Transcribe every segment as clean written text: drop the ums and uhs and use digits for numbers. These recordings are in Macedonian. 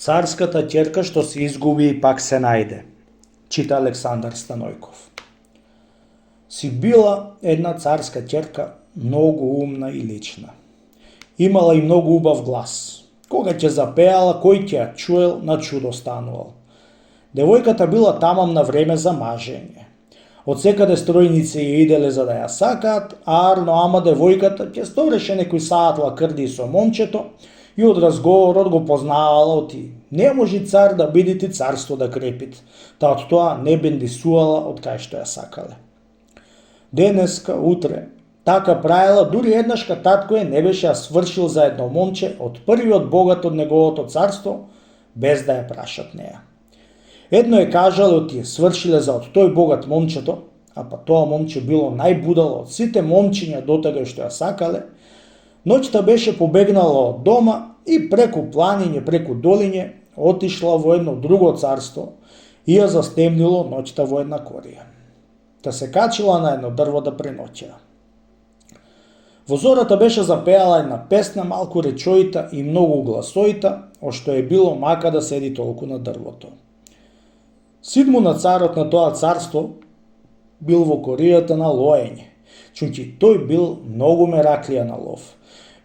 Царската ќерка што се изгуби и пак се најде. Чита Александар Станојков. Си била една царска ќерка, многу умна и лична. Имала и многу убав глас. Кога ќе запеала, кој ќе ја чуел, на чудо станувал. Девојката била тамам на време за мажење. Од секаде стројници ја иделе за да ја сакаат, ама девојката ќе стореше некој саат лакрди со момчето и од разговорот го познавала оти. Не може цар да бидите царство да крепит, та од тоа не бендисувала од кај што ја сакале. Денеска, утре, така правила, дури еднашка татко не беше ја свршил за едно момче од првиот богат од неговото царство, без да ја прашат неа. Едно е кажале од тие свршиле за од тој богат момчето, а па тоа момче било најбудало од сите момчиња дотагај што ја сакале. Ноќта беше побегнала од дома и преку планиње, преку долиње, отишла во едно друго царство и ја застемнило ноќта во една корија. Та се качила на едно дрво да преноќеа. Во зората беше запеала една песна малку речоита и многу гласоита, ошто е било мака да седи толку на дрвото. Син му на царот на тоа царство бил во коријата на лоење, чунки тој бил многу мераклија на лов.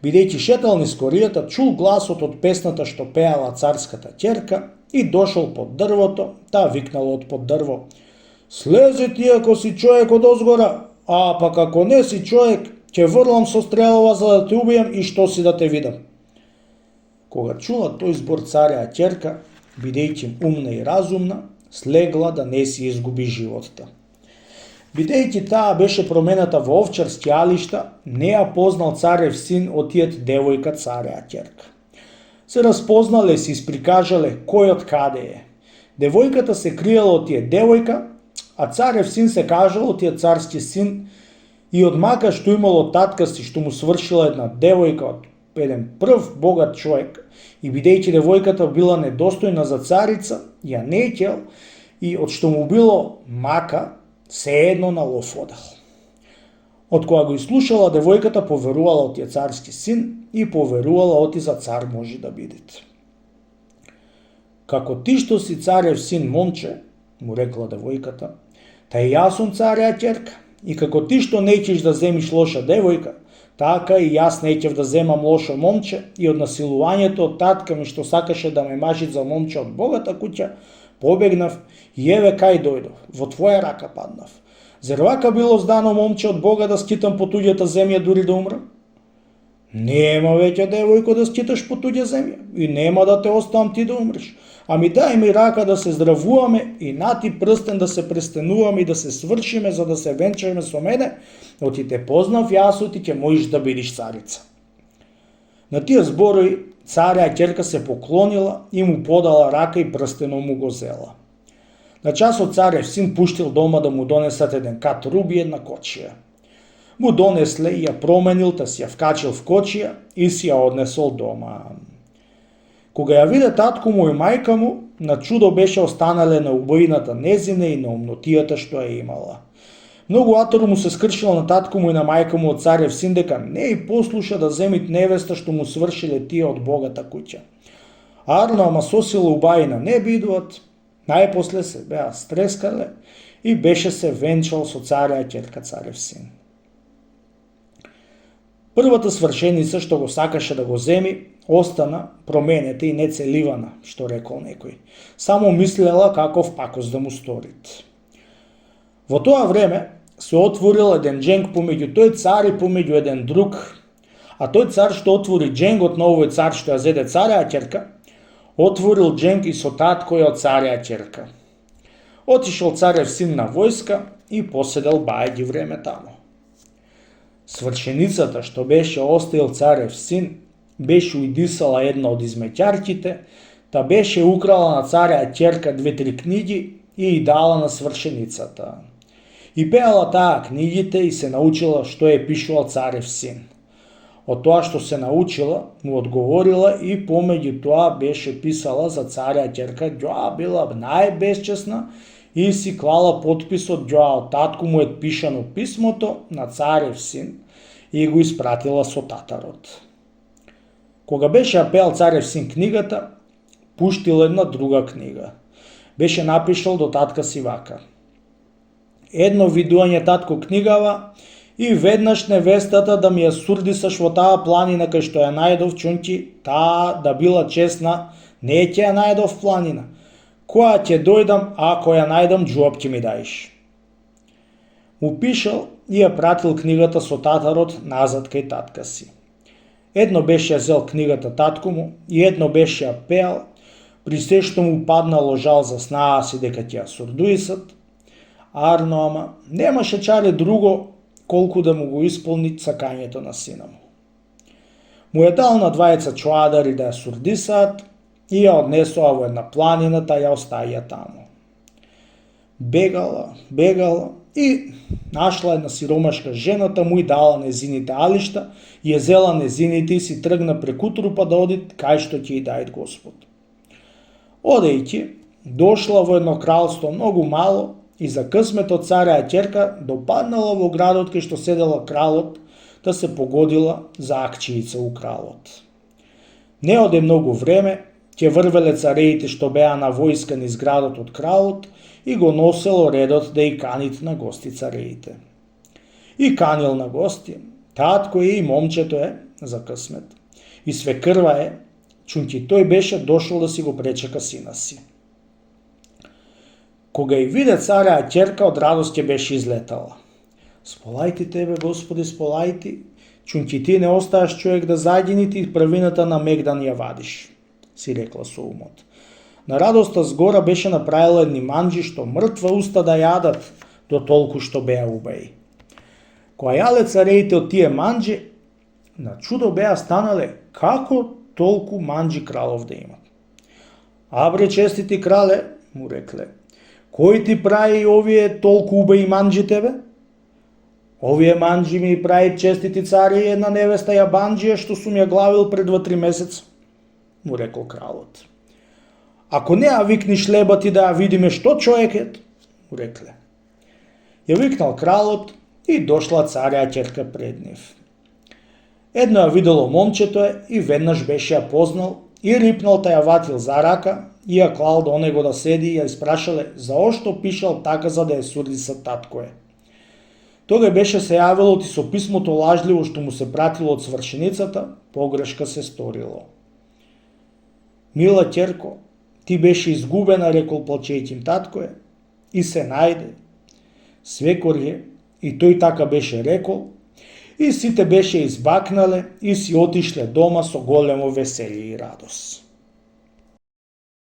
Бидејќи шетал низ коријата, чул гласот од песната што пеала царската ќерка и дошол под дрвото, таа викнала од под дрво: "Слези ти ако си човек од озгора, а пак ако не си човек, ќе врлам со стрелова за да те убијам и што си да те видам." Кога чула тој збор царја ќерка, бидејќи умна и разумна, слегла да не си изгуби животта. Бидејќи таа беше промената во овчарски алишта, не ја познал царев син од тиет девојка царја ќерка. Се распознале и се исприкажале кој од каде е. Девојката се криела од тие девојка, а царев син се кажал од тие царски син и од мака што имало татка си што му свршила една девојка од еден прв богат човек, и бидејќи девојката била недостојна за царица, ја неќел и од што му било мака, се едно на лов одел. Од кога го изслушала девојката, поверувала од тие царски син и поверувала оти за цар може да бидете. "Како ти што си царев син, момче," му рекла девојката, "та и јас сум царја ќерка, и како ти што неќеш да земиш лоша девојка, така и јас неќев да земам лошо момче и од насилувањето од татка ми што сакаше да ме мажи за момче од богата куќа, побегнав и еве кај дојдов, во твоја рака паднав. Зер вака било здано момче од Бога да скитам по туѓата земја дури да умрам? Нема веќе девојко да скиташ по туѓа земја и нема да те оставам ти да умреш. Ами дај ми рака да се здравуваме и нати прстен да се престенуваме и да се свршиме за да се венчаме со мене, оти те познав јас оти ќе можеш да бидиш царица." На тие зборови царја ќерка се поклонила и му подала рака и прстеном му го зела. На часот царев син пуштил дома да му донесат еден кат руби и една кочија. Му донесле и ја променил, та си ја вкачил в кочија и си ја однесол дома. Кога ја виде татко му и мајка му, на чудо беше останале на убоината незина и на умнотијата што ја имала. Многу атор му се скршило на татко му и на мајка му од царев син дека не и послуша да земит невеста што му свршиле тие од богата куќа. Ама сосило убаина не бидуват, најпосле се беа стрескале и беше се венчал со царја ќерка царев син. Првата свршеница што го сакаше да го земи, остана променета и нецеливана, што рекол некој. Само мислела каков пакост да му сторит. Во тоа време се отворил еден дженг помеѓу тој цар и помеѓу еден друг, а тој цар што отвори дженгот на овој цар што ја зеде царја ќерка, отворил дженг и со татко од царја ќерка. Отишол царев син на војска и поседел бајаѓи време тамо. Свршеницата што беше оставил царев син, беше уидисала една од измеќарките, та беше украла на царја ќерка 2-3 книги и дала на свршеницата. И пеала таа книгите и се научила што е пишувал царев син. Од тоа што се научила, му одговорила и помеѓу тоа беше писала за царја ќерка, ѓоа била најбесчесна и си клала подписот ѓоа од татко му е пишано писмото на царев син и го испратила со татарот. Кога беше ја пеал царев син книгата, пуштил една друга книга. Беше напишал до татка си вака: едно видување татко книгава и веднаш невестата да ми ја сурдисаш во таа планина кај што ја најдов, чунки таа да била честна, не ќе ја најдов планина. Која ќе дојдам, ако ја најдам, џуап ќе ми даиш. Му пишал и ја пратил книгата со татарот назад кај татка си. Едно беше ја зел книгата татко му и едно беше ја пеал, при се што му паднало жал за снаа си дека ќе ја сурдуисат. Арно, ама немаше чаре друго колку да му го исполни сакањето на сина му. Му ја дал на двајца чоадари да ја сурдисаат и ја однесоа во една планина, та ја остаја таму. Бегала и нашла една сиромашка жената, му и дала незините алишта и ја зела незините и си тргна преку трупа да оди кај што ќе и дајт Господ. Одејќи, дошла во едно кралство многу мало и за късмето цареја ќерка допаднала во градот кај што седела кралот, да се погодила за акчијица у кралот. Не оде многу време, ќе врвеле цареите што беа на војска низ градот од кралот и го носело редот да и канит на гости цареите. И канил на гости, татко е и момчето е, за късмет, и свекрва е, чунки тој беше дошол да си го пречека сина си. Кога и виде цареја ќерка, од радост ќе беше излетала. Сполајти тебе, Господи, сполајти, чунки ти не оставаш човек да зајдини и првината на Мегдан ја вадиш, си рекла со умот. На радоста згора беше направила едни манџи што мртва уста да јадат, до толку што беа убаи. Која јале цареите од тие манџи, на чудо беа станале како толку манџи кралов да имат. Абре, честити крале, му рекле, кој ти прави овие толку убаи манџи тебе? Овие манџи ми прави честити цари и една невеста јабанџија што сум ја главил пред 2-3 месеца, му рекол кралот. Ако не ја викни шлебати да ја видиме што човекет, му рекле. Ја викнал кралот и дошла цареја ќерка пред нив. Едно ја видело момчето е и веднаш беше ја познал и рипнал та ја ватил за рака и ја клал до него да седи и ја испрашале заошто пишал така за да ја сурдиса татко е. Тога беше се јавило ти со писмото лажливо што му се пратило од свршеницата, погрешка се сторило. Мила ќерко, ти беше изгубена, рекол плачејќим татко е, и се најде. Свекор е, и тој така беше рекол, и сите беше избакнале и си отишле дома со големо веселие и радост.